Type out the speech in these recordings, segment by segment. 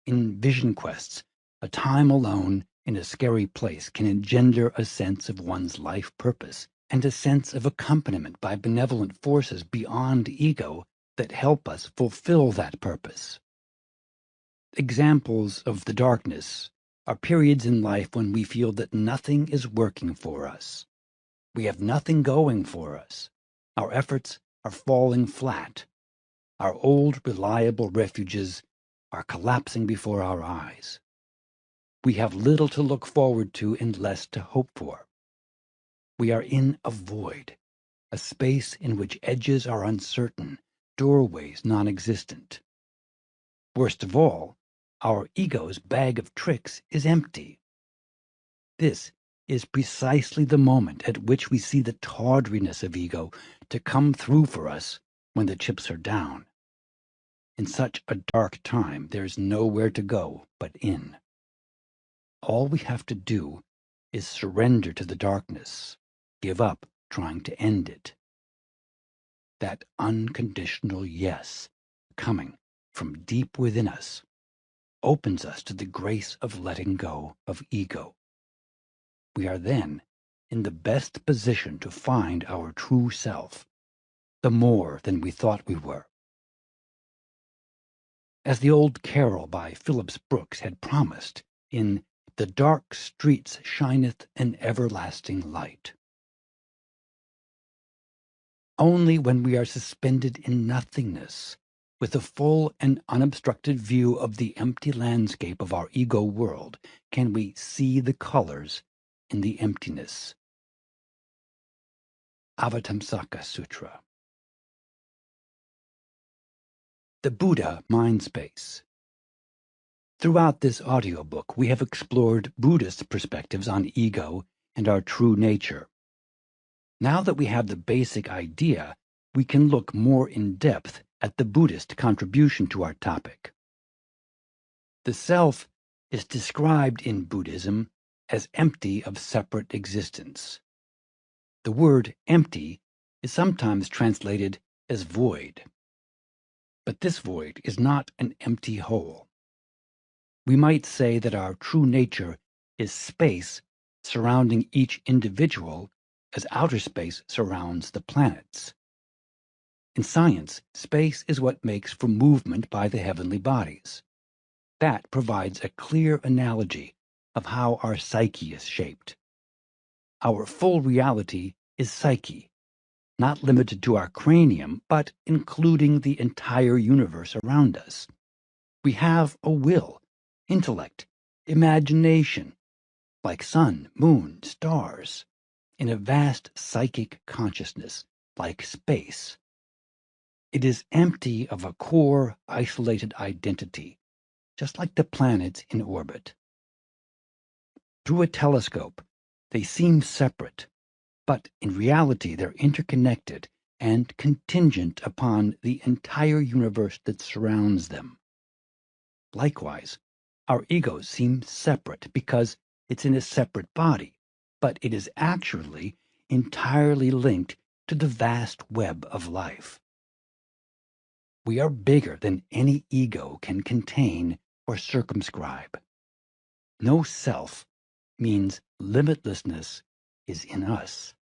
In vision quests, a time alone in a scary place can engender a sense of one's life purpose and a sense of accompaniment by benevolent forces beyond ego that help us fulfill that purpose. Examples of the darkness are periods in life when we feel that nothing is working for us. We have nothing going for us. Our efforts are falling flat. Our old, reliable refuges are collapsing before our eyes. We have little to look forward to and less to hope for. We are in a void, a space in which edges are uncertain, doorways non-existent. Worst of all, our ego's bag of tricks is empty. This is precisely the moment at which we see the tawdriness of ego to come through for us when the chips are down. In such a dark time, there's nowhere to go but in. All we have to do is surrender to the darkness, give up trying to end it. That unconditional yes, coming from deep within us, opens us to the grace of letting go of ego. We are then in the best position to find our true self, the more than we thought we were. As the old carol by Phillips Brooks had promised in "The dark streets shineth an everlasting light." Only when we are suspended in nothingness, with a full and unobstructed view of the empty landscape of our ego world, can we see the colors in the emptiness. Avatamsaka Sutra. The Buddha Mind Space. Throughout this audiobook, we have explored Buddhist perspectives on ego and our true nature. Now that we have the basic idea, we can look more in depth at the Buddhist contribution to our topic. The self is described in Buddhism as empty of separate existence. The word empty is sometimes translated as void. But this void is not an empty hole. We might say that our true nature is space surrounding each individual as outer space surrounds the planets. In science, space is what makes for movement by the heavenly bodies. That provides a clear analogy of how our psyche is shaped. Our full reality is psyche, not limited to our cranium, but including the entire universe around us. We have a will, intellect, imagination, like sun, moon, stars, in a vast psychic consciousness, like space. It is empty of a core, isolated identity, just like the planets in orbit. Through a telescope, they seem separate, but in reality they're interconnected and contingent upon the entire universe that surrounds them. Likewise, our egos seem separate because it's in a separate body, but it is actually entirely linked to the vast web of life. We are bigger than any ego can contain or circumscribe. No self means limitlessness is in us.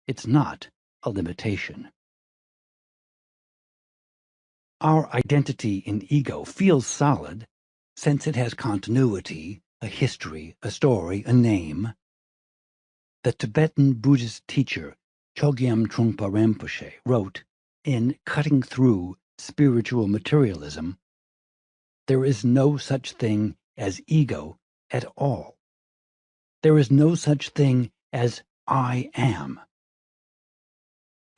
It's not a limitation. Our identity in ego feels solid, since it has continuity, a history, a story, a name. The Tibetan Buddhist teacher Chogyam Trungpa Rinpoche wrote in Cutting Through Spiritual Materialism, "There is no such thing as ego at all. There is no such thing as I am."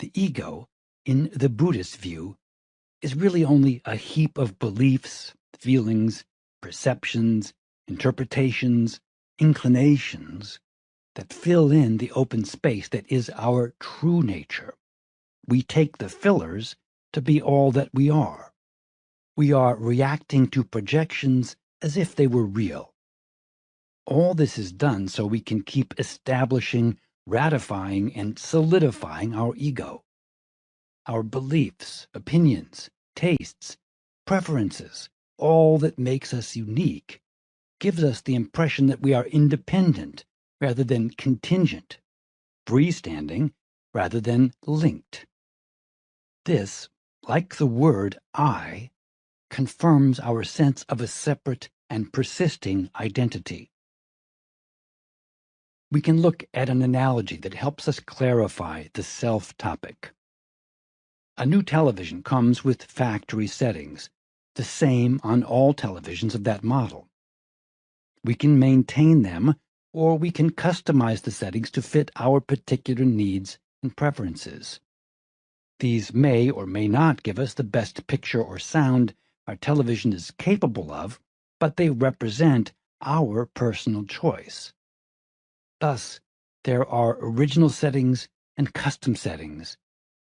The ego, in the Buddhist view, is really only a heap of beliefs, feelings, perceptions, interpretations, inclinations that fill in the open space that is our true nature. We take the fillers to be all that we are. We are reacting to projections as if they were real. All this is done so we can keep establishing, ratifying, and solidifying our ego. Our beliefs, opinions, tastes, preferences, all that makes us unique, gives us the impression that we are independent rather than contingent, freestanding rather than linked. This, like the word I, confirms our sense of a separate and persisting identity. We can look at an analogy that helps us clarify the self topic. A new television comes with factory settings, the same on all televisions of that model. We can maintain them, or we can customize the settings to fit our particular needs and preferences. These may or may not give us the best picture or sound our television is capable of, but they represent our personal choice. Thus, there are original settings and custom settings,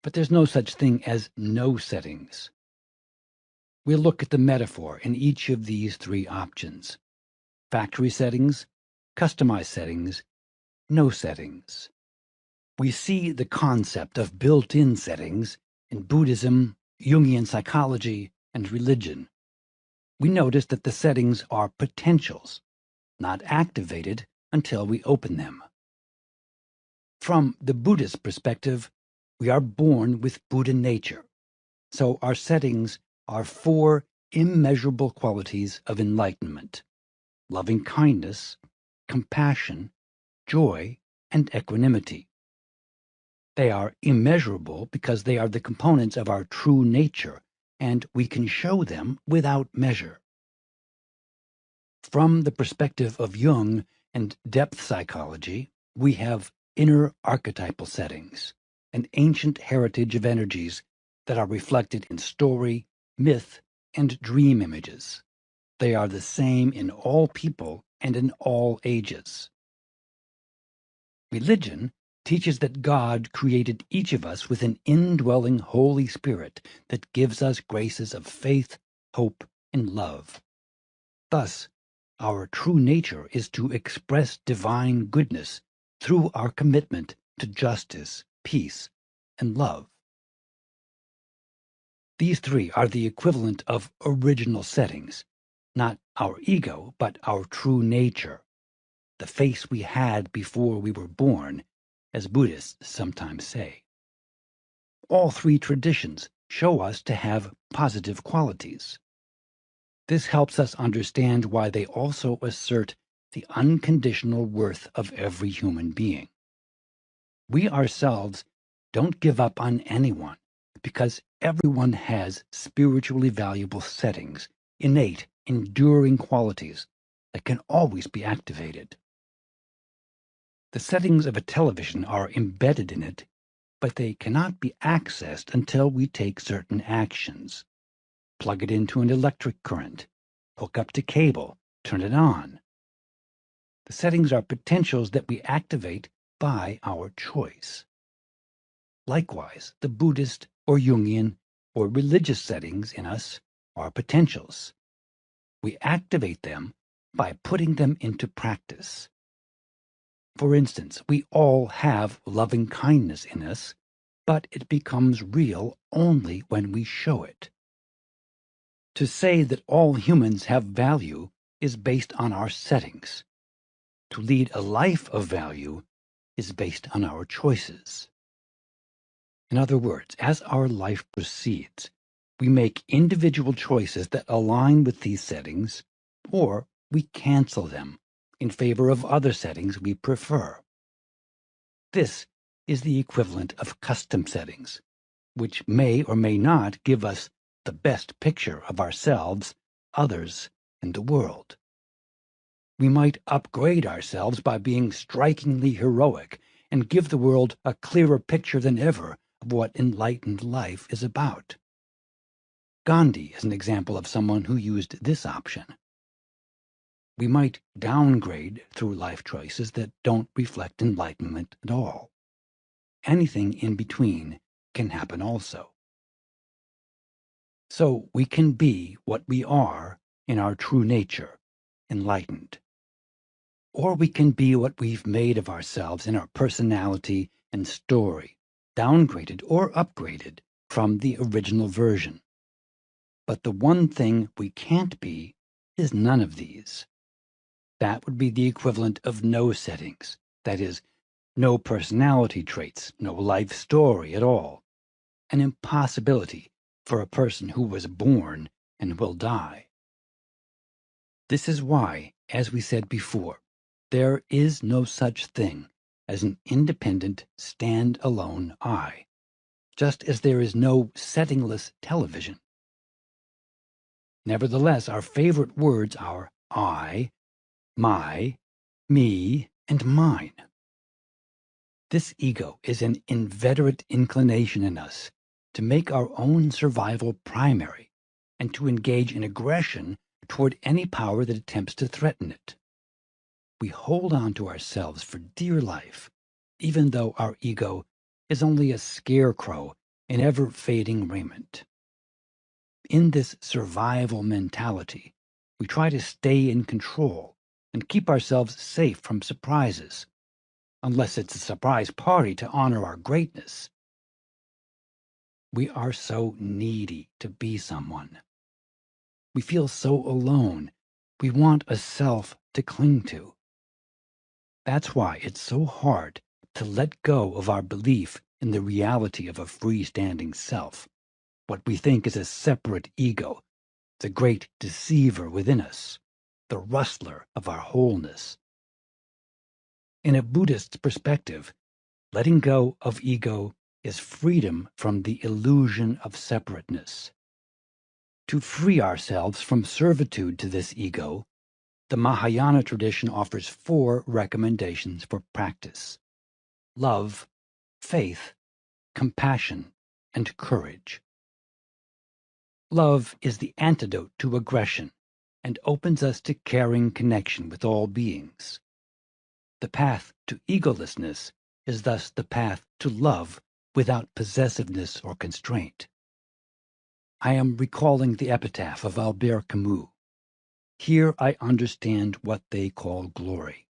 but there's no such thing as no settings. We'll look at the metaphor in each of these three options: factory settings, customized settings, no settings. We see the concept of built-in settings in Buddhism, Jungian psychology, and religion. We notice that the settings are potentials, not activated until we open them. From the Buddhist perspective, we are born with Buddha nature, so our settings are four immeasurable qualities of enlightenment: loving kindness, compassion, joy, and equanimity. They are immeasurable because they are the components of our true nature, and we can show them without measure. From the perspective of Jung and depth psychology, we have inner archetypal settings, an ancient heritage of energies that are reflected in story, myth, and dream images. They are the same in all people and in all ages. Religion teaches that God created each of us with an indwelling Holy Spirit that gives us graces of faith, hope, and love. Thus, our true nature is to express divine goodness through our commitment to justice, peace, and love. These three are the equivalent of original settings, not our ego, but our true nature, the face we had before we were born, as Buddhists sometimes say. All three traditions show us to have positive qualities. This helps us understand why they also assert the unconditional worth of every human being. We ourselves don't give up on anyone because everyone has spiritually valuable settings, innate, enduring qualities that can always be activated. The settings of a television are embedded in it, but they cannot be accessed until we take certain actions. Plug it into an electric current, hook up to cable, turn it on. The settings are potentials that we activate by our choice. Likewise, the Buddhist or Jungian or religious settings in us are potentials. We activate them by putting them into practice. For instance, we all have loving kindness in us, but it becomes real only when we show it. To say that all humans have value is based on our settings. To lead a life of value is based on our choices. In other words, as our life proceeds, we make individual choices that align with these settings, or we cancel them in favor of other settings we prefer. This is the equivalent of custom settings, which may or may not give us the best picture of ourselves, others, and the world. We might upgrade ourselves by being strikingly heroic and give the world a clearer picture than ever of what enlightened life is about. Gandhi is an example of someone who used this option. We might downgrade through life choices that don't reflect enlightenment at all. Anything in between can happen also. So we can be what we are in our true nature, enlightened. Or we can be what we've made of ourselves in our personality and story, downgraded or upgraded from the original version. But the one thing we can't be is none of these. That would be the equivalent of no settings, that is, no personality traits, no life story at all. An impossibility for a person who was born and will die. This is why, as we said before, there is no such thing as an independent, stand-alone I, just as there is no settingless television. Nevertheless, our favorite words are I, my, me, and mine. This ego is an inveterate inclination in us to make our own survival primary and to engage in aggression toward any power that attempts to threaten it. We hold on to ourselves for dear life, even though our ego is only a scarecrow in ever-fading raiment. In this survival mentality, we try to stay in control and keep ourselves safe from surprises, unless it's a surprise party to honor our greatness. We are so needy to be someone. We feel so alone. We want a self to cling to. That's why it's so hard to let go of our belief in the reality of a freestanding self, what we think is a separate ego, the great deceiver within us, the rustler of our wholeness. In a Buddhist perspective, letting go of ego is freedom from the illusion of separateness. To free ourselves from servitude to this ego, the Mahayana tradition offers 4 recommendations for practice: love, faith, compassion, and courage. Love is the antidote to aggression and opens us to caring connection with all beings. The path to egolessness is thus the path to love without possessiveness or constraint. I am recalling the epitaph of Albert Camus. Here I understand what they call glory,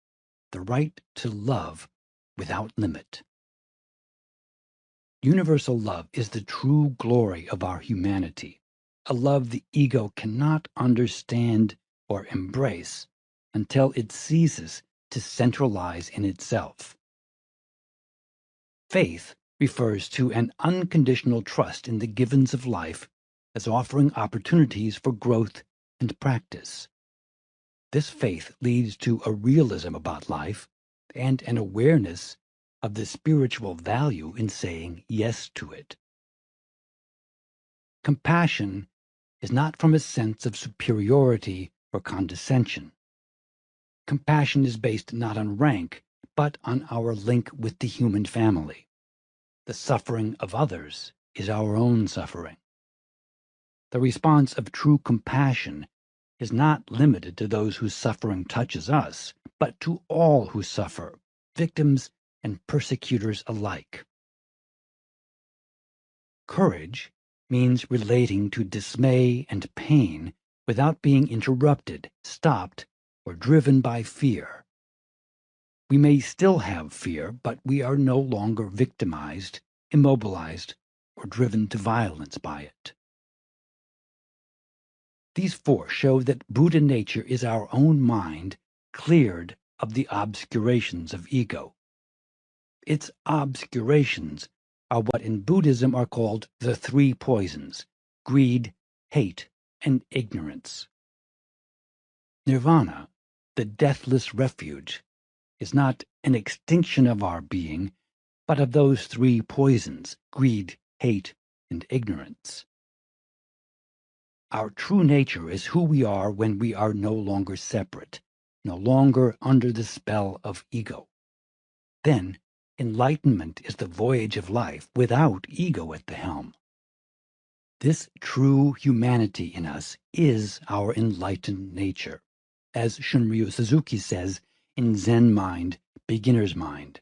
the right to love without limit. Universal love is the true glory of our humanity, a love the ego cannot understand or embrace until it ceases to centralize in itself. Faith refers to an unconditional trust in the givens of life as offering opportunities for growth and practice. This faith leads to a realism about life and an awareness of the spiritual value in saying yes to it. Compassion is not from a sense of superiority or condescension. Compassion is based not on rank, but on our link with the human family. The suffering of others is our own suffering. The response of true compassion is not limited to those whose suffering touches us, but to all who suffer, victims and persecutors alike. Courage means relating to dismay and pain without being interrupted, stopped, or driven by fear. We may still have fear, but we are no longer victimized, immobilized, or driven to violence by it. These 4 show that Buddha nature is our own mind cleared of the obscurations of ego. Its obscurations are what in Buddhism are called the 3 poisons: greed, hate, and ignorance. Nirvana, the deathless refuge, is not an extinction of our being, but of those 3 poisons: greed, hate, and ignorance. Our true nature is who we are when we are no longer separate, no longer under the spell of ego. Then, enlightenment is the voyage of life without ego at the helm. This true humanity in us is our enlightened nature, as Shunryu Suzuki says in Zen Mind, Beginner's Mind.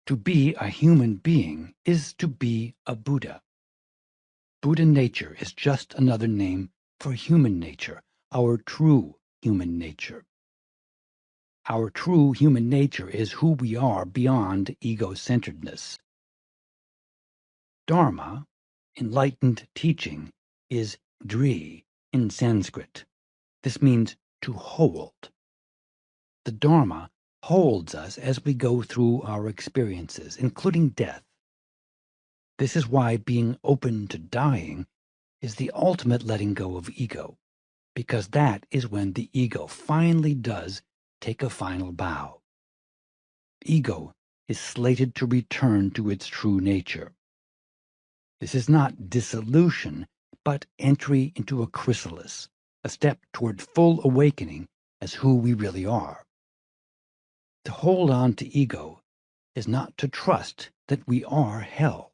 To be a human being is to be a Buddha. Buddha nature is just another name for human nature, our true human nature. Our true human nature is who we are beyond ego-centeredness. Dharma, enlightened teaching, is dri in Sanskrit. This means to hold. The Dharma holds us as we go through our experiences, including death. This is why being open to dying is the ultimate letting go of ego, because that is when the ego finally does take a final bow. Ego is slated to return to its true nature. This is not dissolution, but entry into a chrysalis, a step toward full awakening as who we really are. To hold on to ego is not to trust that we are held.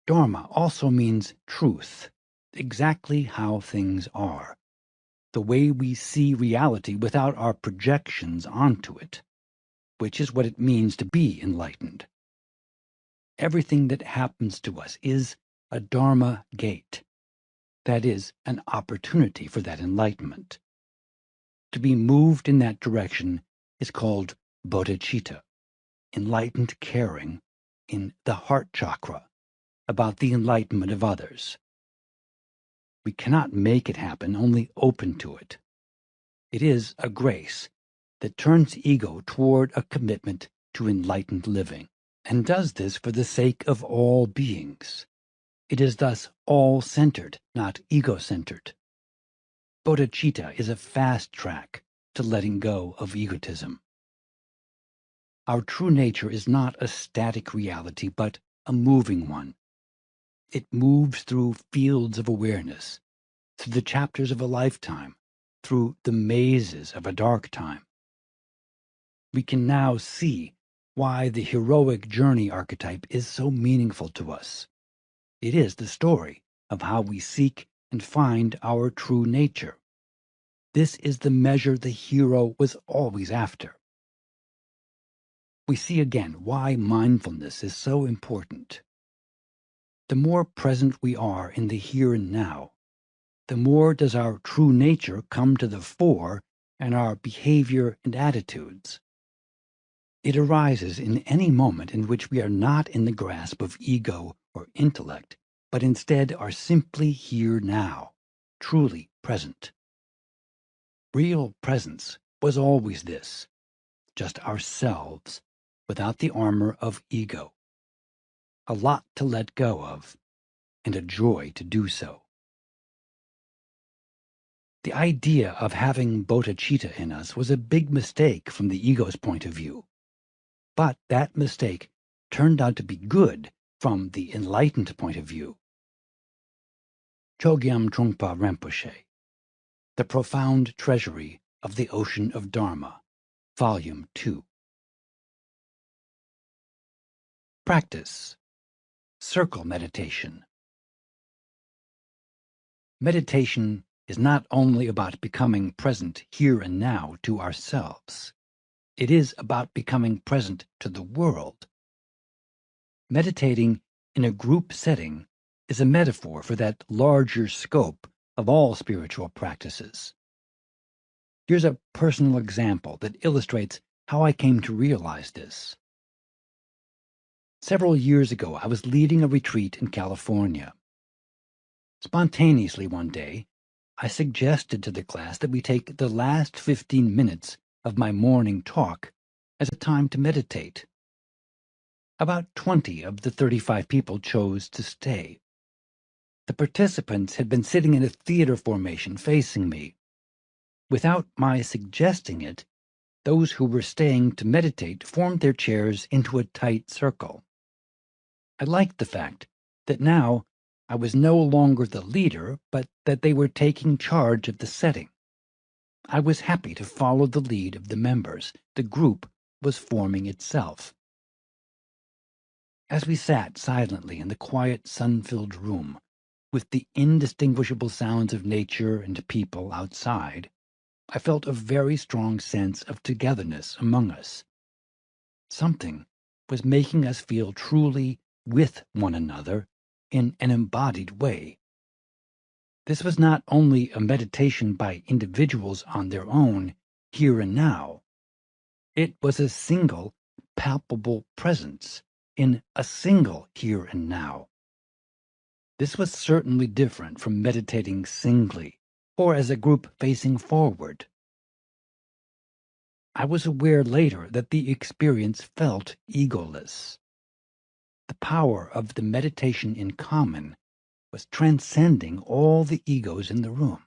Dharma also means truth, exactly how things are, the way we see reality without our projections onto it, which is what it means to be enlightened. Everything that happens to us is a Dharma gate, that is, an opportunity for that enlightenment. To be moved in that direction is called bodhicitta, enlightened caring in the heart chakra, about the enlightenment of others. We cannot make it happen, only open to it. It is a grace that turns ego toward a commitment to enlightened living, and does this for the sake of all beings. It is thus all-centered, not ego-centered. Bodhicitta is a fast track to letting go of egotism. Our true nature is not a static reality, but a moving one. It moves through fields of awareness, through the chapters of a lifetime, through the mazes of a dark time. We can now see why the heroic journey archetype is so meaningful to us. It is the story of how we seek and find our true nature. This is the measure the hero was always after. We see again why mindfulness is so important. The more present we are in the here and now, the more does our true nature come to the fore in our behavior and attitudes. It arises in any moment in which we are not in the grasp of ego or intellect, but instead are simply here now, truly present. Real presence was always this, just ourselves, without the armor of ego. A lot to let go of, and a joy to do so. The idea of having bodhicitta in us was a big mistake from the ego's point of view. But that mistake turned out to be good from the enlightened point of view. Chogyam Trungpa Rinpoche, The Profound Treasury of the Ocean of Dharma, Volume 2. Practice. Circle meditation. Meditation is not only about becoming present here and now to ourselves. It is about becoming present to the world. Meditating in a group setting is a metaphor for that larger scope of all spiritual practices. Here's a personal example that illustrates how I came to realize this. Several years ago, I was leading a retreat in California. Spontaneously one day, I suggested to the class that we take the last 15 minutes of my morning talk as a time to meditate. About 20 of the 35 people chose to stay. The participants had been sitting in a theater formation facing me. Without my suggesting it, those who were staying to meditate formed their chairs into a tight circle. I liked the fact that now I was no longer the leader, but that they were taking charge of the setting. I was happy to follow the lead of the members. The group was forming itself. As we sat silently in the quiet, sun-filled room, with the indistinguishable sounds of nature and people outside, I felt a very strong sense of togetherness among us. Something was making us feel truly with one another in an embodied way. This was not only a meditation by individuals on their own, here and now. It was a single, palpable presence in a single here and now. This was certainly different from meditating singly or as a group facing forward. I was aware later that the experience felt egoless. The power of the meditation in common was transcending all the egos in the room.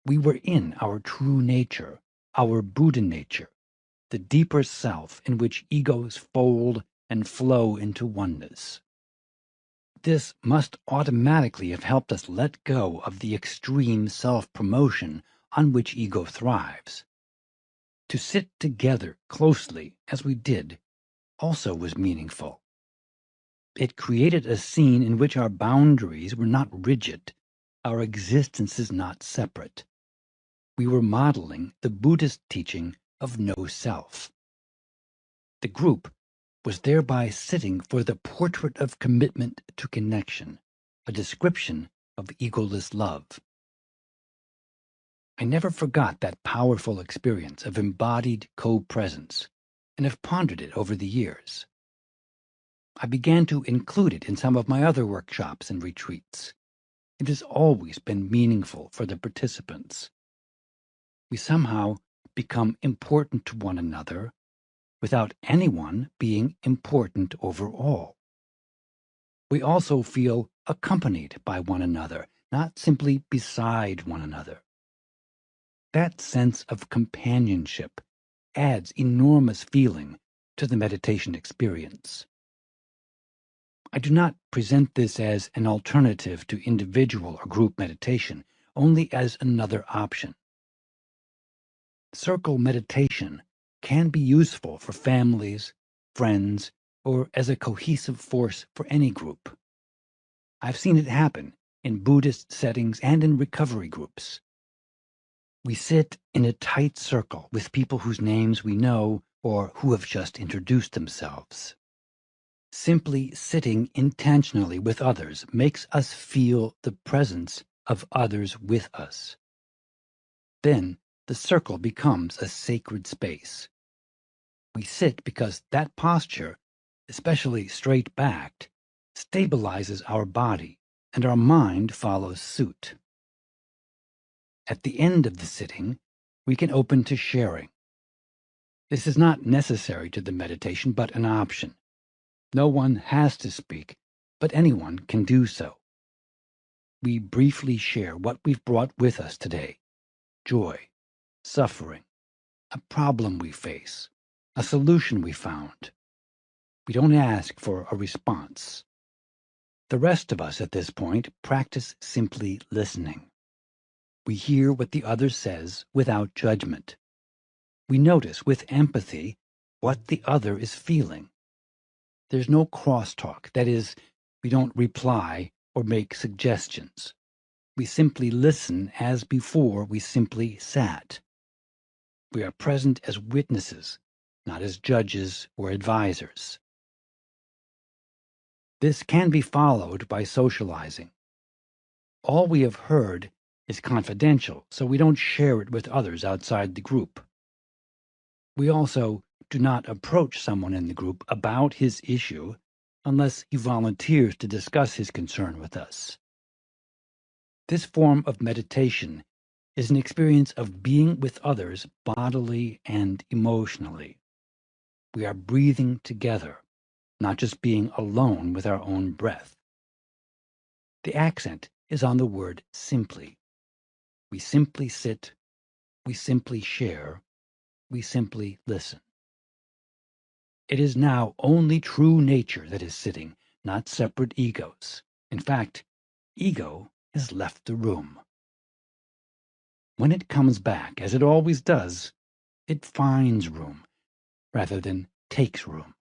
We were in our true nature, our Buddha nature, the deeper self in which egos fold and flow into oneness. This must automatically have helped us let go of the extreme self-promotion on which ego thrives. To sit together closely, as we did, also was meaningful. It created a scene in which our boundaries were not rigid, our existences not separate. We were modeling the Buddhist teaching of no self. The group was thereby sitting for the portrait of commitment to connection, a description of egoless love. I never forgot that powerful experience of embodied co-presence, and have pondered it over the years. I began to include it in some of my other workshops and retreats. It has always been meaningful for the participants. We somehow become important to one another without anyone being important overall. We also feel accompanied by one another, not simply beside one another. That sense of companionship adds enormous feeling to the meditation experience. I do not present this as an alternative to individual or group meditation, only as another option. Circle meditation can be useful for families, friends, or as a cohesive force for any group. I've seen it happen in Buddhist settings and in recovery groups. We sit in a tight circle with people whose names we know or who have just introduced themselves. Simply sitting intentionally with others makes us feel the presence of others with us. Then the circle becomes a sacred space. We sit because that posture, especially straight-backed, stabilizes our body, and our mind follows suit. At the end of the sitting, we can open to sharing. This is not necessary to the meditation, but an option. No one has to speak, but anyone can do so. We briefly share what we've brought with us today: joy, suffering, a problem we face, a solution we found. We don't ask for a response. The rest of us at this point practice simply listening. We hear what the other says without judgment. We notice with empathy what the other is feeling. There's no crosstalk, that is, we don't reply or make suggestions. We simply listen as before we simply sat. We are present as witnesses, not as judges or advisors. This can be followed by socializing. All we have heard is confidential, so we don't share it with others outside the group. We also do not approach someone in the group about his issue unless he volunteers to discuss his concern with us. This form of meditation is an experience of being with others bodily and emotionally. We are breathing together, not just being alone with our own breath. The accent is on the word simply. We simply sit, we simply share, we simply listen. It is now only true nature that is sitting, not separate egos. In fact, ego has left the room. When it comes back, as it always does, it finds room rather than takes room.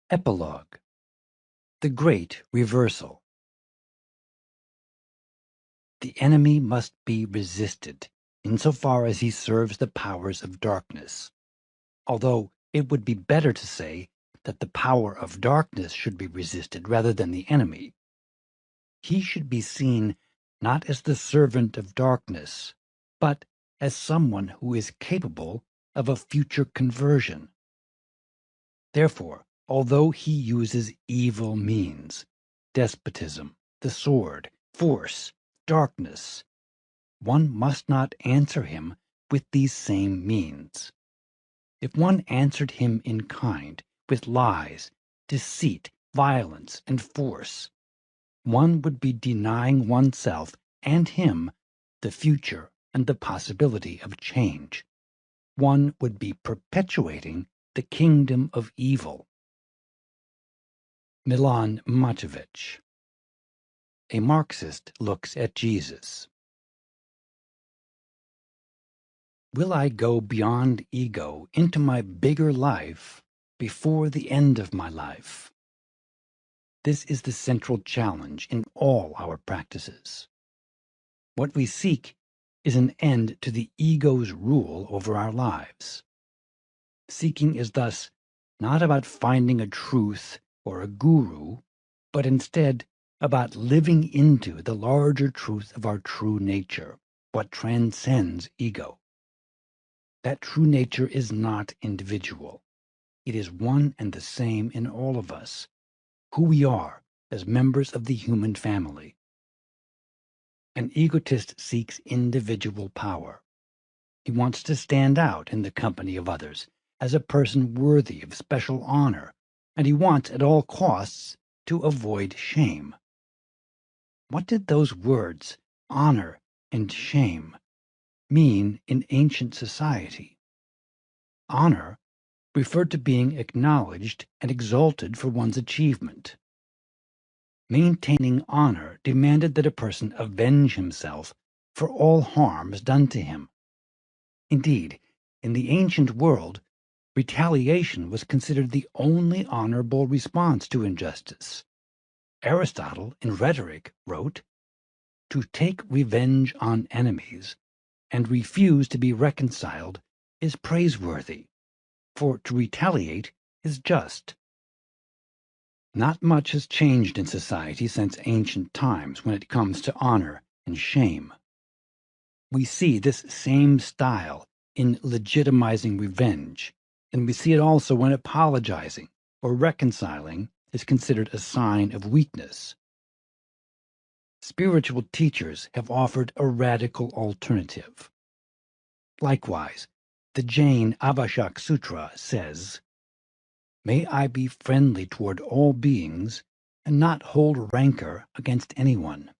Epilogue: The Great Reversal. The enemy must be resisted insofar as he serves the powers of darkness, although it would be better to say that the power of darkness should be resisted rather than the enemy. He should be seen not as the servant of darkness, but as someone who is capable of a future conversion. Therefore, although he uses evil means, despotism, the sword, force, darkness, one must not answer him with these same means. If one answered him in kind, with lies, deceit, violence, and force, one would be denying oneself and him the future and the possibility of change. One would be perpetuating the kingdom of evil. Milan Matovich. A Marxist looks at Jesus. Will I go beyond ego into my bigger life before the end of my life? This is the central challenge in all our practices. What we seek is an end to the ego's rule over our lives. Seeking is thus not about finding a truth or a guru, but instead about living into the larger truth of our true nature, what transcends ego. That true nature is not individual. It is one and the same in all of us, who we are as members of the human family. An egotist seeks individual power. He wants to stand out in the company of others as a person worthy of special honor, and he wants at all costs to avoid shame. What did those words, honor and shame, mean in ancient society? Honor referred to being acknowledged and exalted for one's achievement. Maintaining honor demanded that a person avenge himself for all harms done to him. Indeed, in the ancient world, retaliation was considered the only honorable response to injustice. Aristotle, in Rhetoric, wrote, "To take revenge on enemies and refuse to be reconciled is praiseworthy, for to retaliate is just." Not much has changed in society since ancient times when it comes to honor and shame. We see this same style in legitimizing revenge, and we see it also when apologizing or reconciling is considered a sign of weakness. Spiritual teachers have offered a radical alternative. Likewise, the Jain Avashak Sutra says, "May I be friendly toward all beings and not hold rancor against anyone."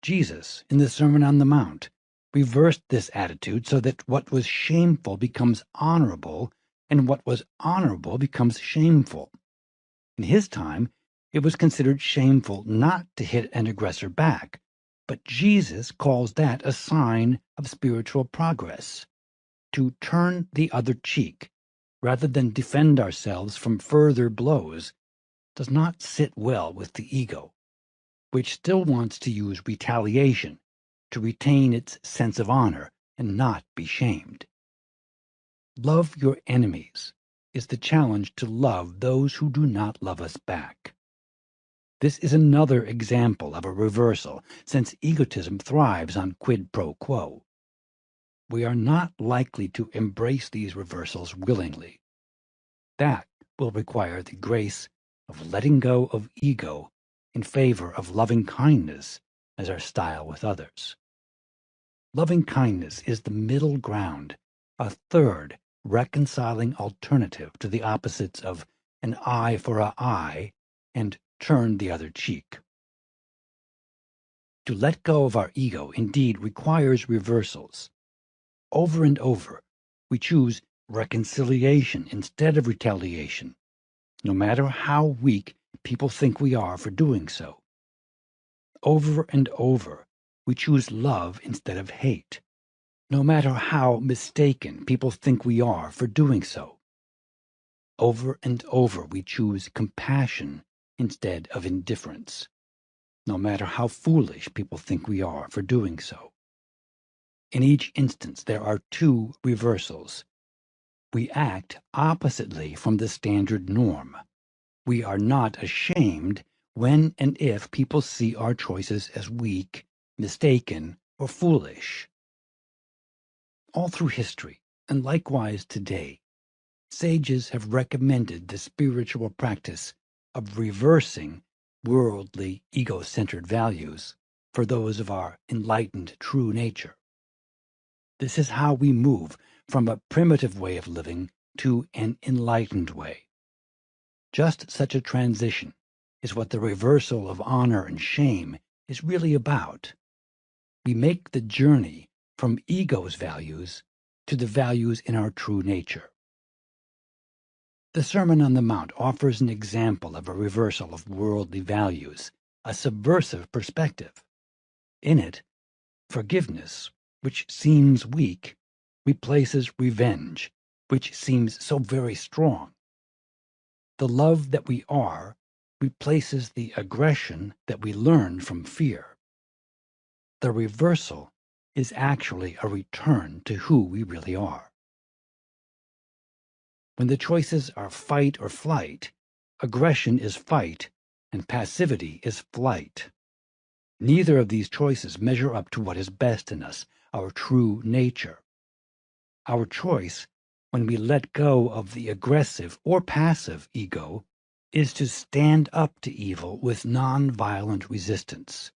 Jesus, in the Sermon on the Mount, reversed this attitude so that what was shameful becomes honorable and what was honorable becomes shameful. In his time, it was considered shameful not to hit an aggressor back, but Jesus calls that a sign of spiritual progress. To turn the other cheek, rather than defend ourselves from further blows, does not sit well with the ego, which still wants to use retaliation to retain its sense of honor and not be shamed. Love your enemies is the challenge to love those who do not love us back. This is another example of a reversal, since egotism thrives on quid pro quo. We are not likely to embrace these reversals willingly. That will require the grace of letting go of ego in favor of loving kindness as our style with others. Loving kindness is the middle ground, a third reconciling alternative to the opposites of an eye for an eye and turn the other cheek. To let go of our ego indeed requires reversals. Over and over, we choose reconciliation instead of retaliation, no matter how weak people think we are for doing so. Over and over, we choose love instead of hate, no matter how mistaken people think we are for doing so. Over and over, we choose compassion instead of indifference, no matter how foolish people think we are for doing so. In each instance, there are two reversals. We act oppositely from the standard norm. We are not ashamed when and if people see our choices as weak, mistaken, or foolish. All through history, and likewise today, sages have recommended the spiritual practice of reversing worldly, ego-centered values for those of our enlightened true nature. This is how we move from a primitive way of living to an enlightened way. Just such a transition is what the reversal of honor and shame is really about. We make the journey from ego's values to the values in our true nature. The Sermon on the Mount offers an example of a reversal of worldly values, a subversive perspective. In it, forgiveness, which seems weak, replaces revenge, which seems so very strong. The love that we are replaces the aggression that we learn from fear. The reversal is actually a return to who we really are. When the choices are fight or flight, aggression is fight and passivity is flight. Neither of these choices measure up to what is best in us, our true nature. Our choice, when we let go of the aggressive or passive ego, is to stand up to evil with non-violent resistance.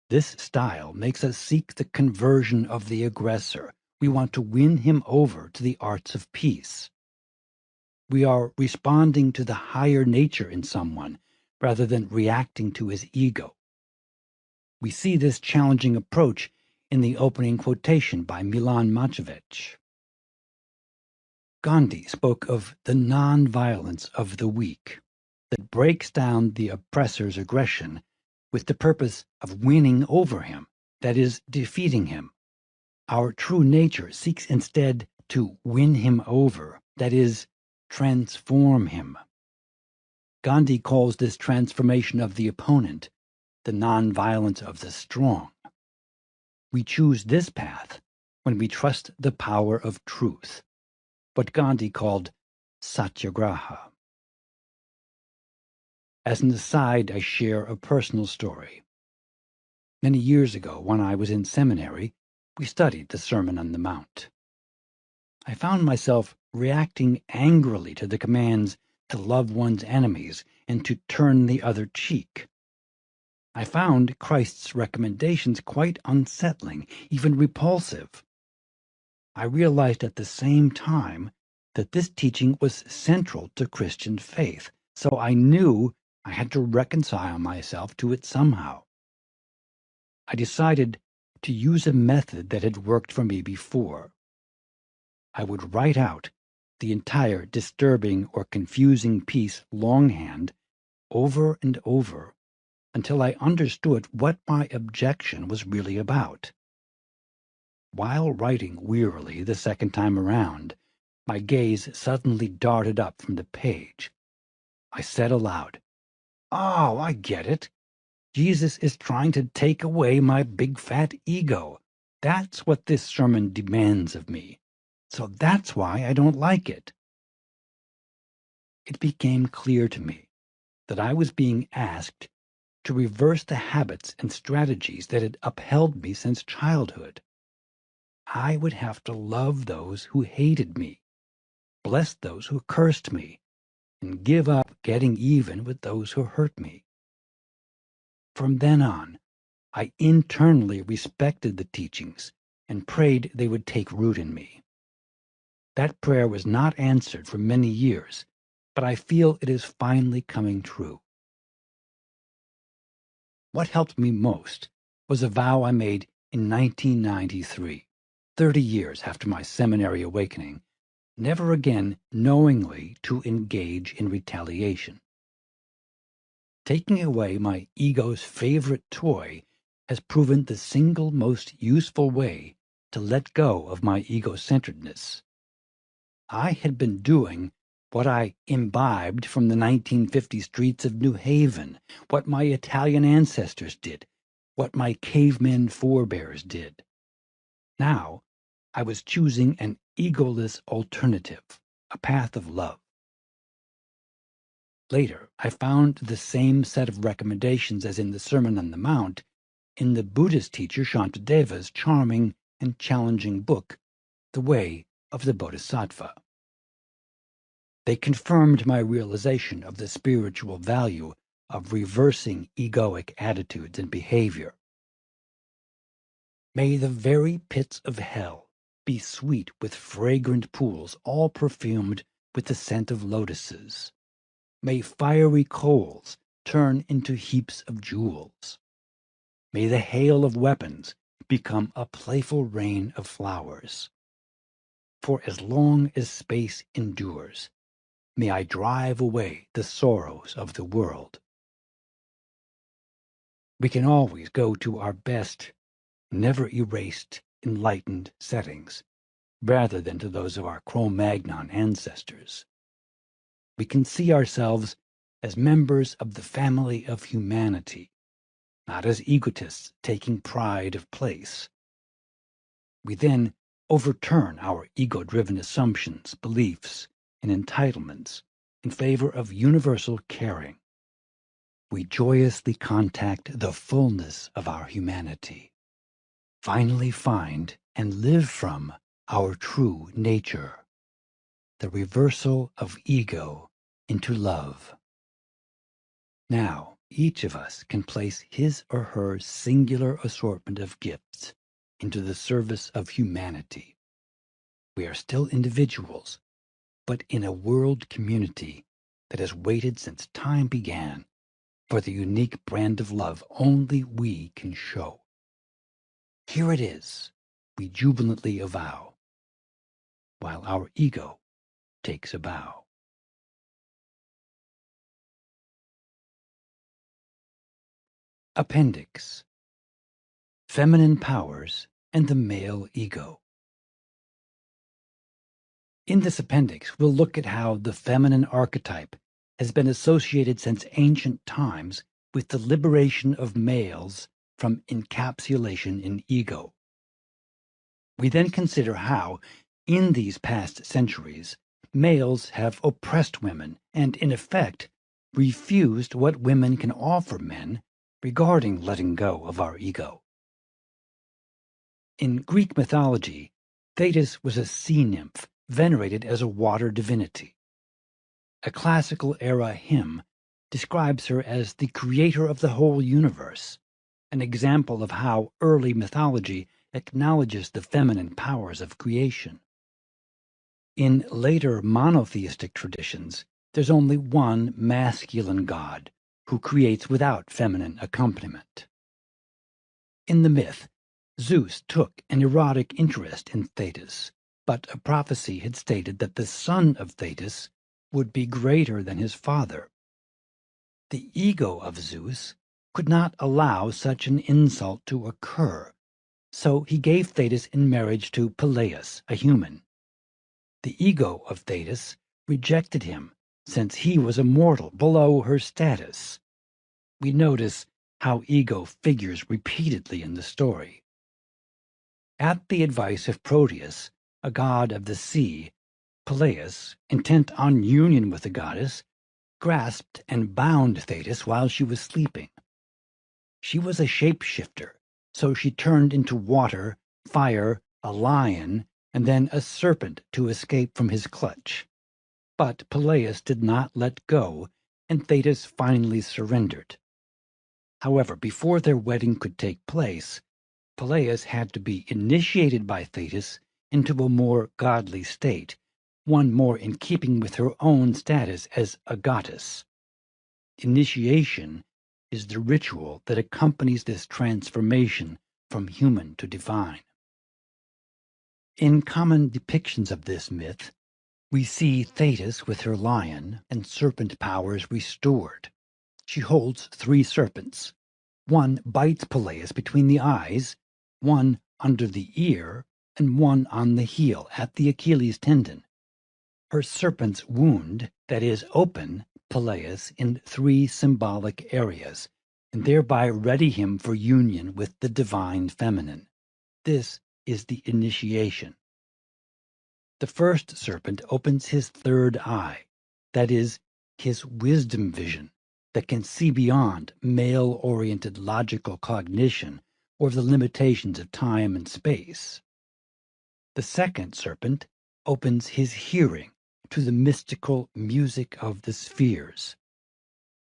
This style makes us seek the conversion of the aggressor. We want to win him over to the arts of peace. We are responding to the higher nature in someone rather than reacting to his ego. We see this challenging approach in the opening quotation by Milan Mačević. Gandhi spoke of the non-violence of the weak that breaks down the oppressor's aggression with the purpose of winning over him, that is, defeating him. Our true nature seeks instead to win him over, that is, transform him. Gandhi calls this transformation of the opponent the non-violence of the strong. We choose this path when we trust the power of truth, what Gandhi called satyagraha. As an aside, I share a personal story. Many years ago, when I was in seminary, we studied the Sermon on the Mount. I found myself reacting angrily to the commands to love one's enemies and to turn the other cheek. I found Christ's recommendations quite unsettling, even repulsive. I realized at the same time that this teaching was central to Christian faith, so I knew I had to reconcile myself to it somehow. I decided to use a method that had worked for me before. I would write out the entire disturbing or confusing piece longhand over and over until I understood what my objection was really about. While writing wearily the second time around, my gaze suddenly darted up from the page. I said aloud, "Oh, I get it. Jesus is trying to take away my big fat ego. That's what this sermon demands of me. So that's why I don't like it." It became clear to me that I was being asked to reverse the habits and strategies that had upheld me since childhood. I would have to love those who hated me, bless those who cursed me, and give up getting even with those who hurt me. From then on, I internally respected the teachings and prayed they would take root in me. That prayer was not answered for many years, but I feel it is finally coming true. What helped me most was a vow I made in 1993, 30 years after my seminary awakening, never again knowingly to engage in retaliation. Taking away my ego's favorite toy has proven the single most useful way to let go of my ego-centeredness. I had been doing what I imbibed from the 1950 streets of New Haven, what my Italian ancestors did, what my cavemen forebears did. Now, I was choosing an egoless alternative, a path of love. Later, I found the same set of recommendations as in the Sermon on the Mount in the Buddhist teacher Shantadeva's charming and challenging book, The Way of the Bodhisattva. They confirmed my realization of the spiritual value of reversing egoic attitudes and behavior. May the very pits of hell be sweet with fragrant pools, all perfumed with the scent of lotuses. May fiery coals turn into heaps of jewels. May the hail of weapons become a playful rain of flowers. For as long as space endures, may I drive away the sorrows of the world. We can always go to our best, never-erased, enlightened settings, rather than to those of our Cro-Magnon ancestors. We can see ourselves as members of the family of humanity, not as egotists taking pride of place. We then overturn our ego-driven assumptions, beliefs, and entitlements in favor of universal caring. We joyously contact the fullness of our humanity, finally find and live from our true nature, the reversal of ego into love. Now, each of us can place his or her singular assortment of gifts into the service of humanity. We are still individuals, but in a world community that has waited since time began for the unique brand of love only we can show. Here it is, we jubilantly avow, while our ego takes a bow. Appendix: Feminine Powers and the Male Ego. In this appendix, we'll look at how the feminine archetype has been associated since ancient times with the liberation of males from encapsulation in ego. We then consider how, in these past centuries, males have oppressed women and, in effect, refused what women can offer men regarding letting go of our ego. In Greek mythology, Thetis was a sea nymph venerated as a water divinity. A classical-era hymn describes her as the creator of the whole universe, an example of how early mythology acknowledges the feminine powers of creation. In later monotheistic traditions, there's only one masculine god who creates without feminine accompaniment. In the myth, Zeus took an erotic interest in Thetis, but a prophecy had stated that the son of Thetis would be greater than his father. The ego of Zeus could not allow such an insult to occur, so he gave Thetis in marriage to Peleus, a human. The ego of Thetis rejected him, since he was a mortal below her status. We notice how ego figures repeatedly in the story. At the advice of Proteus, a god of the sea, Peleus, intent on union with the goddess, grasped and bound Thetis while she was sleeping. She was a shapeshifter, so she turned into water, fire, a lion, and then a serpent to escape from his clutch. But Peleus did not let go, and Thetis finally surrendered. However, before their wedding could take place, Peleus had to be initiated by Thetis into a more godly state, one more in keeping with her own status as a goddess. Initiation is the ritual that accompanies this transformation from human to divine. In common depictions of this myth, we see Thetis with her lion and serpent powers restored. She holds 3 serpents. One bites Peleus between the eyes, one under the ear, and one on the heel at the Achilles tendon. Her serpents wound, that is, open, Peleus in 3 symbolic areas, and thereby ready him for union with the divine feminine. This is the initiation. The first serpent opens his 3rd eye, that is, his wisdom vision, that can see beyond male-oriented logical cognition or the limitations of time and space. The second serpent opens his hearing, to the mystical music of the spheres.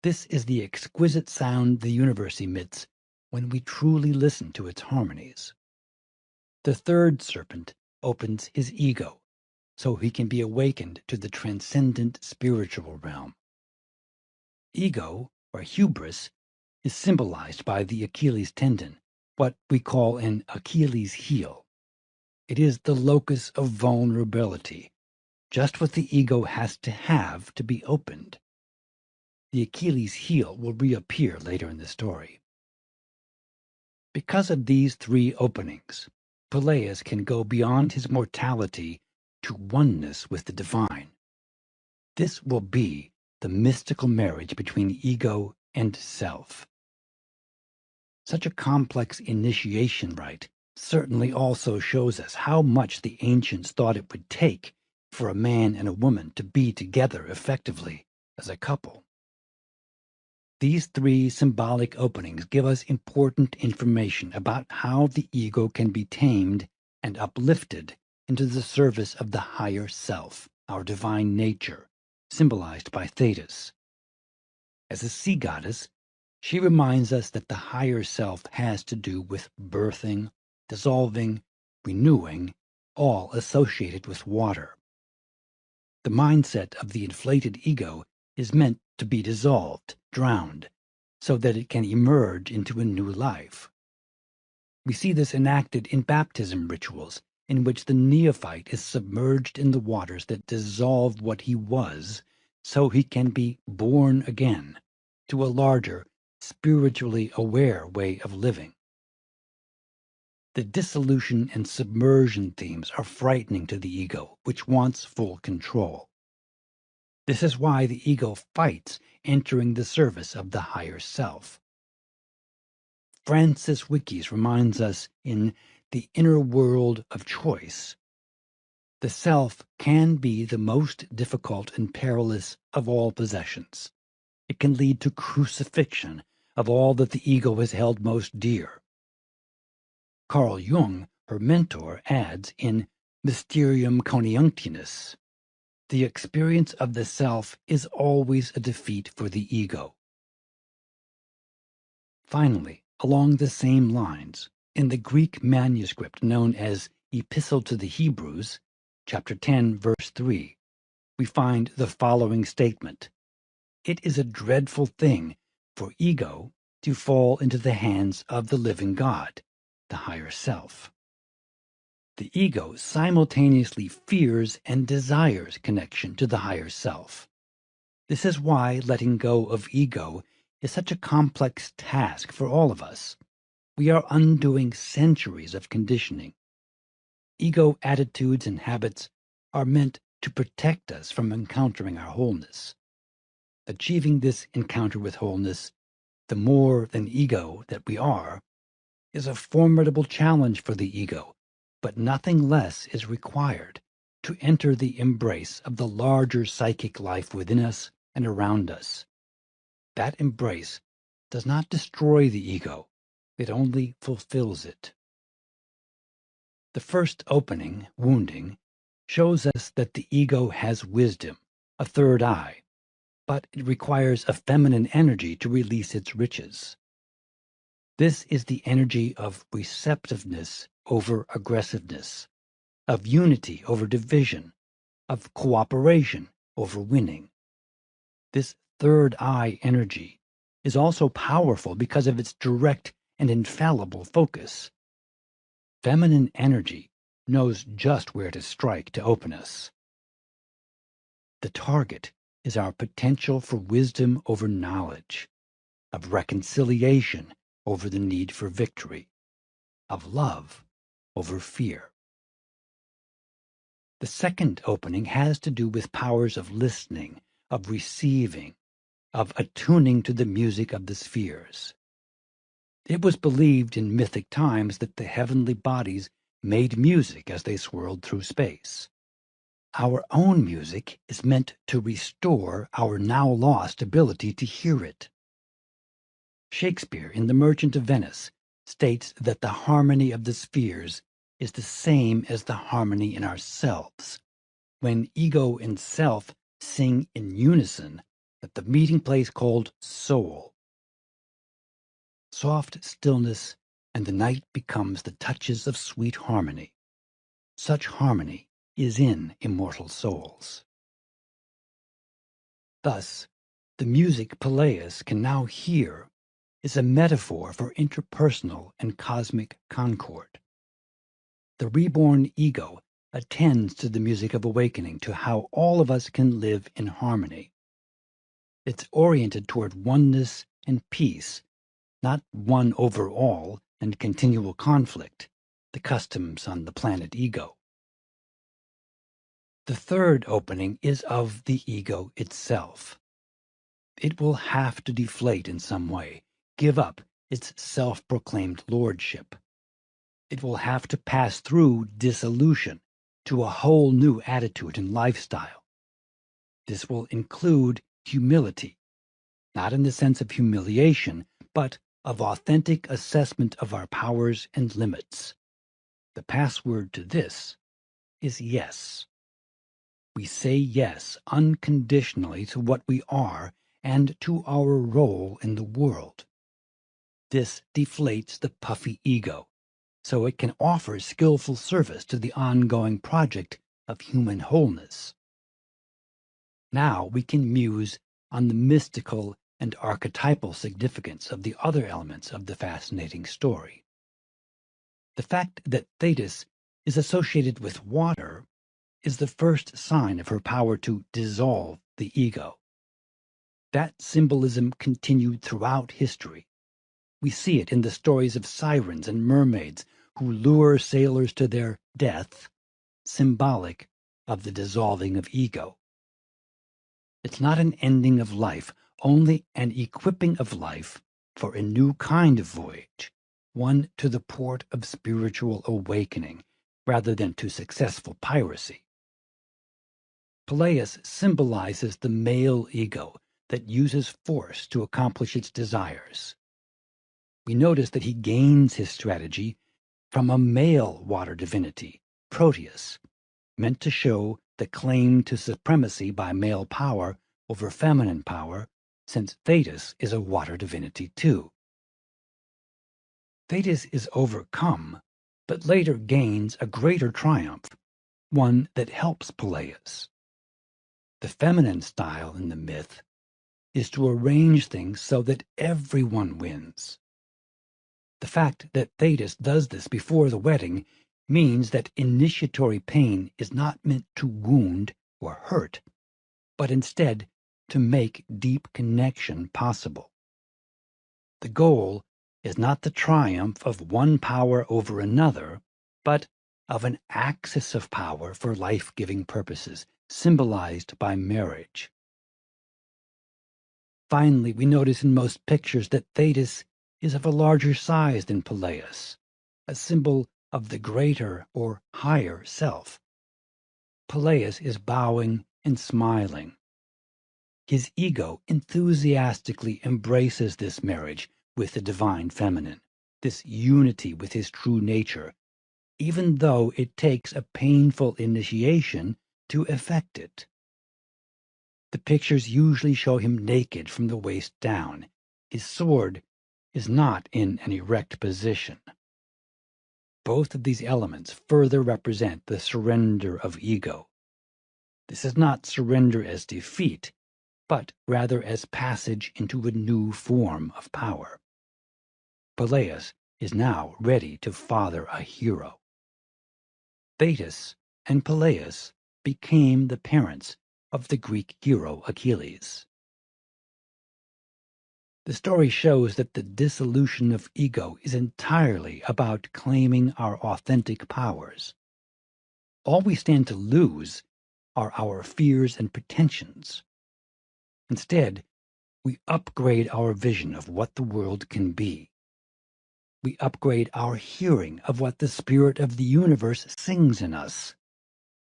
This is the exquisite sound the universe emits when we truly listen to its harmonies. The third serpent opens his ego, so he can be awakened to the transcendent spiritual realm. Ego, or hubris, is symbolized by the Achilles tendon, what we call an Achilles heel. It is the locus of vulnerability, just what the ego has to be opened. The Achilles heel will reappear later in the story. Because of these three openings, Peleus can go beyond his mortality to oneness with the divine. This will be the mystical marriage between ego and self. Such a complex initiation rite certainly also shows us how much the ancients thought it would take for a man and a woman to be together effectively as a couple. These three symbolic openings give us important information about how the ego can be tamed and uplifted into the service of the higher self, our divine nature, symbolized by Thetis. As a sea goddess, she reminds us that the higher self has to do with birthing, dissolving, renewing, all associated with water. The mindset of the inflated ego is meant to be dissolved, drowned, so that it can emerge into a new life. We see this enacted in baptism rituals, in which the neophyte is submerged in the waters that dissolve what he was, so he can be born again to a larger, spiritually aware way of living. The dissolution and submersion themes are frightening to the ego, which wants full control. This is why the ego fights entering the service of the higher self. Francis Wickes reminds us in The Inner World of Choice, the self can be the most difficult and perilous of all possessions. It can lead to crucifixion of all that the ego has held most dear. Carl Jung, her mentor, adds in Mysterium Coniunctionis, the experience of the self is always a defeat for the ego. Finally, along the same lines, in the Greek manuscript known as Epistle to the Hebrews, chapter 10, verse 3, we find the following statement: "It is a dreadful thing for ego to fall into the hands of the living God, the higher self." The ego simultaneously fears and desires connection to the higher self. This is why letting go of ego is such a complex task for all of us. We are undoing centuries of conditioning. Ego attitudes and habits are meant to protect us from encountering our wholeness. Achieving this encounter with wholeness, the more than ego that we are, is a formidable challenge for the ego, but nothing less is required to enter the embrace of the larger psychic life within us and around us. That embrace does not destroy the ego, it only fulfills it. The first opening, wounding, shows us that the ego has wisdom, a third eye, but it requires a feminine energy to release its riches. This is the energy of receptiveness over aggressiveness, of unity over division, of cooperation over winning. This third eye energy is also powerful because of its direct and infallible focus. Feminine energy knows just where to strike to open us. The target is our potential for wisdom over knowledge, of reconciliation over the need for victory, of love over fear. The second opening has to do with powers of listening, of receiving, of attuning to the music of the spheres. It was believed in mythic times that the heavenly bodies made music as they swirled through space. Our own music is meant to restore our now lost ability to hear it. Shakespeare, in The Merchant of Venice, states that the harmony of the spheres is the same as the harmony in ourselves. when ego and self sing in unison at the meeting place called soul. Soft stillness and the night becomes the touches of sweet harmony. Such harmony is in immortal souls. Thus, the music Peleus can now hear is a metaphor for interpersonal and cosmic concord. The reborn ego attends to the music of awakening to how all of us can live in harmony. It's oriented toward oneness and peace, not one over all and continual conflict, the customs on the planet ego. The third opening is of the ego itself. It will have to deflate in some way, give up its self-proclaimed lordship. It will have to pass through dissolution to a whole new attitude and lifestyle. This will include humility, not in the sense of humiliation, but of authentic assessment of our powers and limits. The password to this is yes. We say yes unconditionally to what we are and to our role in the world. This deflates the puffy ego, so it can offer skillful service to the ongoing project of human wholeness. Now we can muse on the mystical and archetypal significance of the other elements of the fascinating story. The fact that Thetis is associated with water is the first sign of her power to dissolve the ego. That symbolism continued throughout history. We see it in the stories of sirens and mermaids who lure sailors to their death, symbolic of the dissolving of ego. It's not an ending of life, only an equipping of life for a new kind of voyage, one to the port of spiritual awakening, rather than to successful piracy. Peleus symbolizes the male ego that uses force to accomplish its desires. We notice that he gains his strategy from a male water divinity, Proteus, meant to show the claim to supremacy by male power over feminine power, since Thetis is a water divinity too. Thetis is overcome, but later gains a greater triumph, one that helps Peleus. The feminine style in the myth is to arrange things so that everyone wins. The fact that Thetis does this before the wedding means that initiatory pain is not meant to wound or hurt, but instead to make deep connection possible. The goal is not the triumph of one power over another, but of an axis of power for life-giving purposes, symbolized by marriage. Finally, we notice in most pictures that Thetis is of a larger size than Peleus, a symbol of the greater or higher self. Peleus is bowing and smiling. His ego enthusiastically embraces this marriage with the divine feminine, this unity with his true nature, even though it takes a painful initiation to effect it. The pictures usually show him naked from the waist down. His sword is not in an erect position. Both of these elements further represent the surrender of ego. This is not surrender as defeat, but rather as passage into a new form of power. Peleus is now ready to father a hero. Thetis and Peleus became the parents of the Greek hero Achilles. The story shows that the dissolution of ego is entirely about claiming our authentic powers. All we stand to lose are our fears and pretensions. Instead, we upgrade our vision of what the world can be. We upgrade our hearing of what the spirit of the universe sings in us.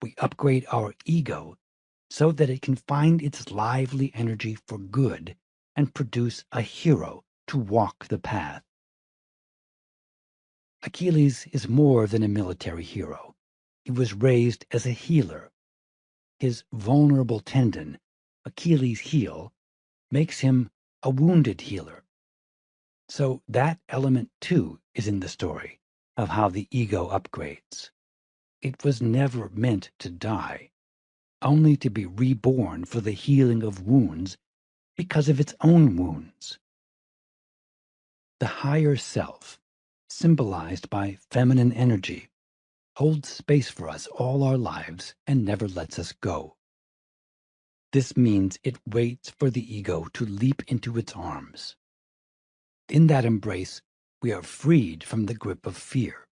We upgrade our ego so that it can find its lively energy for good and produce a hero to walk the path. Achilles is more than a military hero. He was raised as a healer. his vulnerable tendon, Achilles' heel, makes him a wounded healer. So that element, too, is in the story of how the ego upgrades. It was never meant to die, only to be reborn for the healing of wounds because of its own wounds. The higher self, symbolized by feminine energy, holds space for us all our lives and never lets us go. This means it waits for the ego to leap into its arms. In that embrace, we are freed from the grip of fear.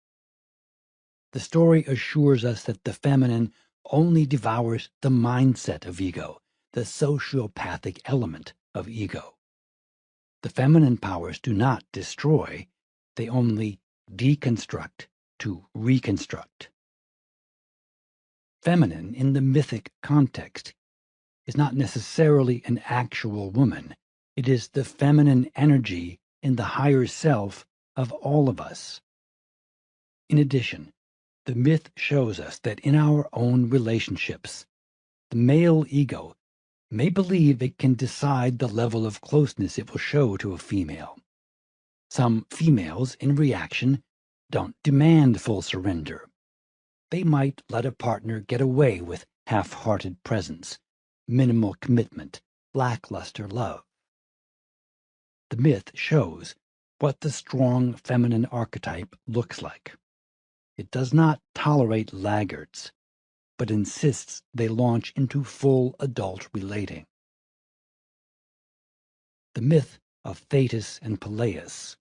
The story assures us that the feminine only devours the mindset of ego, the sociopathic element of ego. The feminine powers do not destroy, they only deconstruct to reconstruct. Feminine, in the mythic context, is not necessarily an actual woman. It is the feminine energy in the higher self of all of us. In addition, the myth shows us that in our own relationships, the male ego may believe it can decide the level of closeness it will show to a female. Some females, in reaction, don't demand full surrender. They might let a partner get away with half-hearted presence, minimal commitment, lackluster love. The myth shows what the strong feminine archetype looks like. It does not tolerate laggards, but insists they launch into full adult relating. The myth of Thetis and Peleus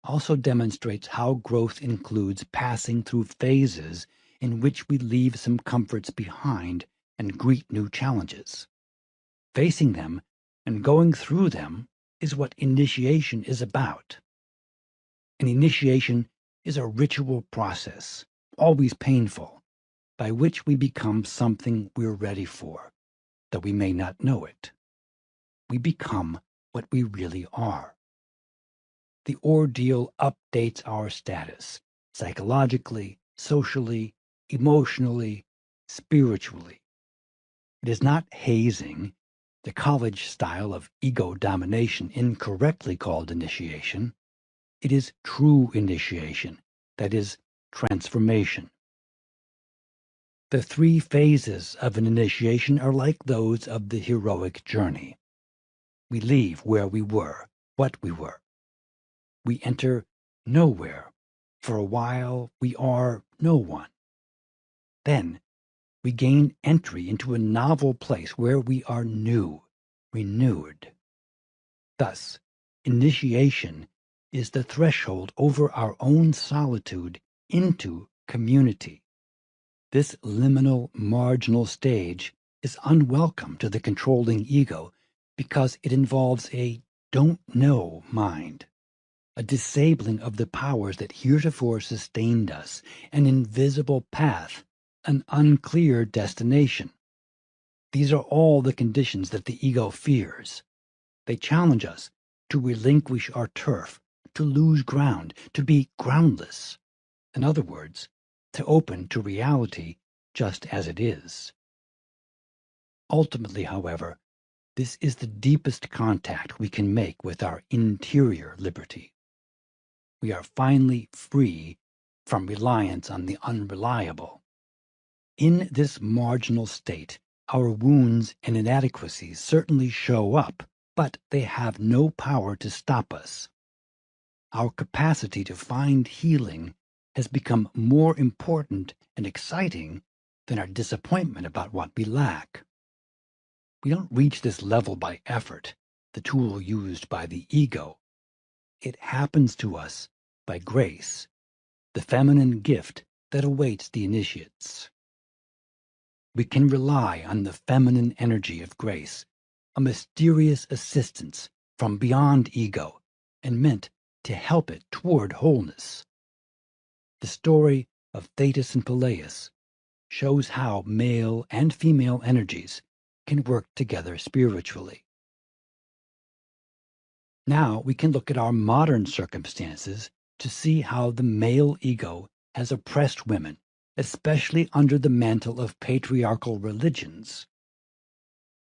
also demonstrates how growth includes passing through phases in which we leave some comforts behind and greet new challenges. Facing them and going through them is what initiation is about. An initiation is a ritual process, always painful, by which we become something we're ready for, though we may not know it. We become what we really are. The ordeal updates our status, psychologically, socially, emotionally, spiritually. It is not hazing, the college style of ego domination incorrectly called initiation. It is true initiation, that is, transformation. The three phases of an initiation are like those of the heroic journey. We leave where we were, what we were. We enter nowhere. For a while, we are no one. Then, we gain entry into a novel place where we are new, renewed. Thus, initiation is the threshold over our own solitude into community. This liminal, marginal stage is unwelcome to the controlling ego because it involves a don't know mind, a disabling of the powers that heretofore sustained us, an invisible path, an unclear destination. These are all the conditions that the ego fears. They challenge us to relinquish our turf, to lose ground, to be groundless. In other words, to open to reality just as it is. Ultimately, however, this is the deepest contact we can make with our interior liberty. We are finally free from reliance on the unreliable. In this marginal state, our wounds and inadequacies certainly show up, but they have no power to stop us. Our capacity to find healing has become more important and exciting than our disappointment about what we lack. We don't reach this level by effort, the tool used by the ego. It happens to us by grace, the feminine gift that awaits the initiates. We can rely on the feminine energy of grace, a mysterious assistance from beyond ego and meant to help it toward wholeness. The story of Thetis and Peleus shows how male and female energies can work together spiritually. Now we can look at our modern circumstances to see how the male ego has oppressed women especially under the mantle of patriarchal religions.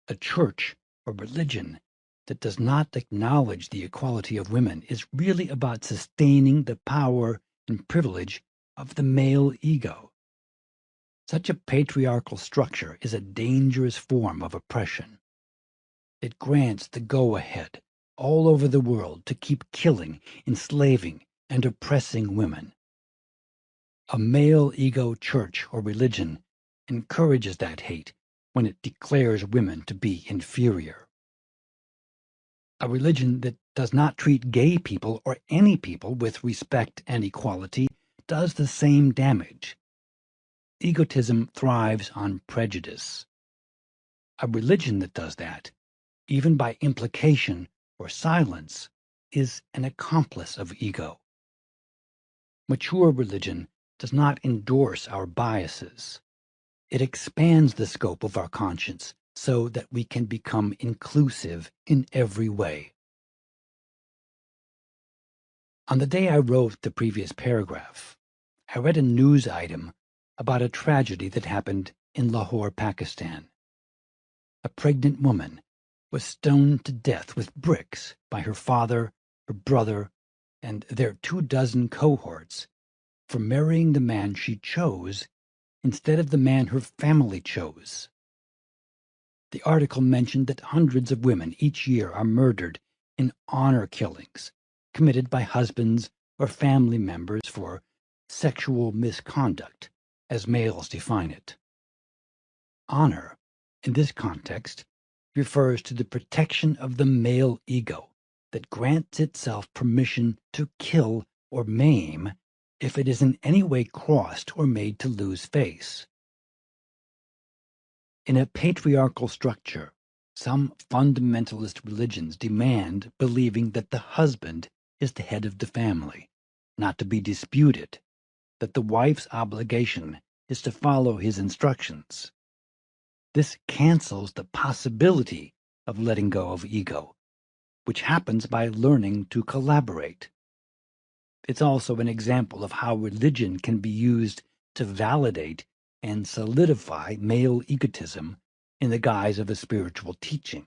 A church or religion that does not acknowledge the equality of women is really about sustaining the power and privilege of the male ego. Such a patriarchal structure is a dangerous form of oppression. It grants the go-ahead all over the world to keep killing, enslaving, and oppressing women. A male ego church or religion encourages that hate when it declares women to be inferior. A religion that does not treat gay people or any people with respect and equality does the same damage. Egotism thrives on prejudice. A religion that does that, even by implication or silence, is an accomplice of ego. Mature religion does not endorse our biases. It expands the scope of our conscience so that we can become inclusive in every way. On the day I wrote the previous paragraph, I read a news item about a tragedy that happened in Lahore, Pakistan. A pregnant woman was stoned to death with bricks by her father, her brother, and their 24 cohorts for marrying the man she chose instead of the man her family chose. The article mentioned that hundreds of women each year are murdered in honor killings committed by husbands or family members for sexual misconduct, as males define it. Honor, in this context, refers to the protection of the male ego that grants itself permission to kill or maim if it is in any way crossed or made to lose face. In a patriarchal structure, some fundamentalist religions demand believing that the husband is the head of the family, not to be disputed, that the wife's obligation is to follow his instructions. This cancels the possibility of letting go of ego, which happens by learning to collaborate. It's also an example of how religion can be used to validate and solidify male egotism in the guise of a spiritual teaching.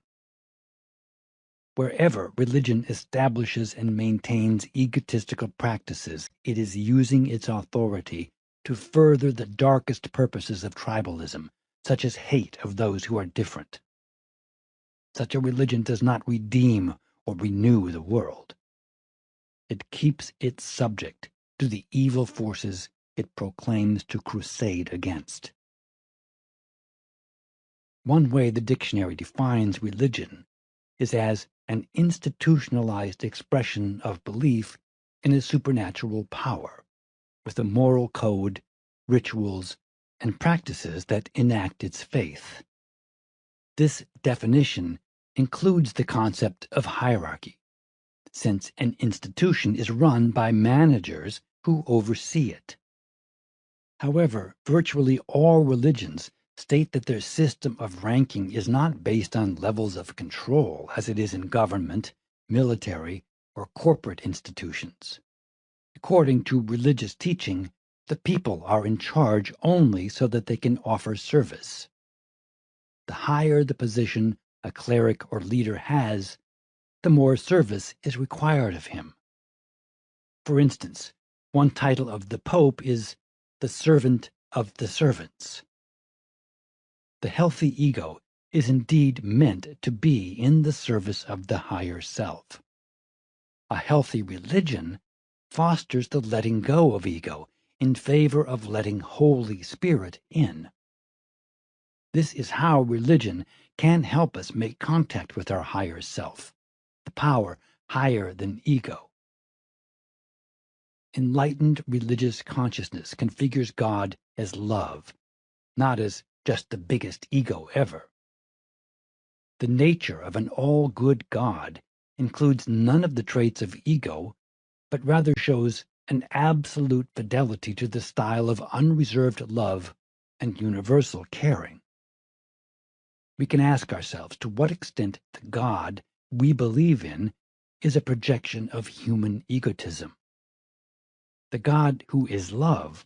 Wherever religion establishes and maintains egotistical practices, it is using its authority to further the darkest purposes of tribalism, such as hate of those who are different. Such a religion does not redeem or renew the world. It keeps its subject to the evil forces it proclaims to crusade against. One way the dictionary defines religion is as an institutionalized expression of belief in a supernatural power, with a moral code, rituals, and practices that enact its faith. This definition includes the concept of hierarchy, since an institution is run by managers who oversee it. However, virtually all religions state that their system of ranking is not based on levels of control as it is in government, military, or corporate institutions. According to religious teaching, the people are in charge only so that they can offer service. The higher the position a cleric or leader has, the more service is required of him. For instance, one title of the Pope is the servant of the servants. The healthy ego is indeed meant to be in the service of the higher self. A healthy religion fosters the letting go of ego in favor of letting Holy Spirit in. This is how religion can help us make contact with our higher self, the power higher than ego. Enlightened religious consciousness configures God as love, not as just the biggest ego ever. The nature of an all-good God includes none of the traits of ego, but rather shows an absolute fidelity to the style of unreserved love and universal caring. We can ask ourselves to what extent the God we believe in is a projection of human egotism. The God who is love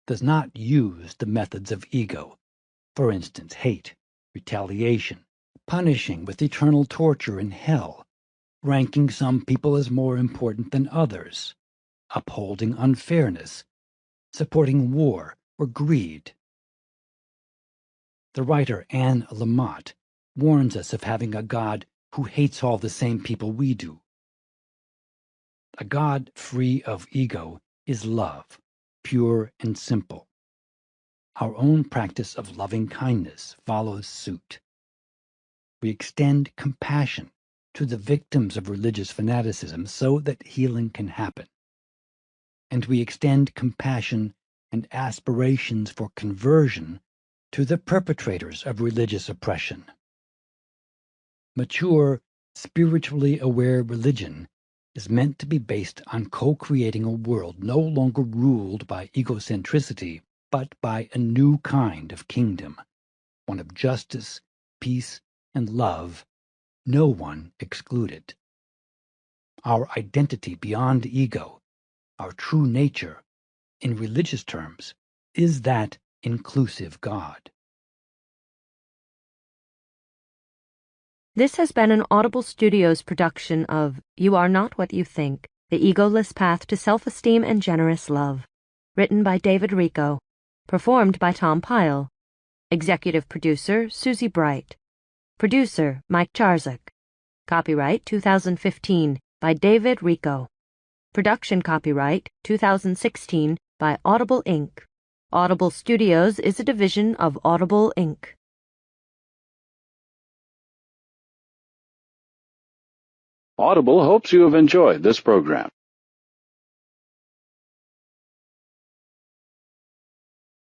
does not use the methods of ego, for instance, hate, retaliation, punishing with eternal torture in hell, ranking some people as more important than others, upholding unfairness, supporting war or greed. The writer Anne Lamott warns us of having a God who hates all the same people we do. A God free of ego is love, pure and simple. Our own practice of loving kindness follows suit. We extend compassion to the victims of religious fanaticism so that healing can happen. And we extend compassion and aspirations for conversion to the perpetrators of religious oppression. Mature, spiritually aware religion is meant to be based on co-creating a world no longer ruled by egocentricity, but by a new kind of kingdom, one of justice, peace, and love, no one excluded. Our identity beyond ego, our true nature, in religious terms, is that inclusive God. This has been an Audible Studios production of You Are Not What You Think, The Egoless Path to Self-Esteem and Generous Love, written by David Rico, performed by Tom Pyle, executive producer Susie Bright, producer Mike Charzak, copyright 2015 by David Rico, production copyright 2016 by Audible Inc. Audible Studios is a division of Audible Inc. Audible hopes you have enjoyed this program.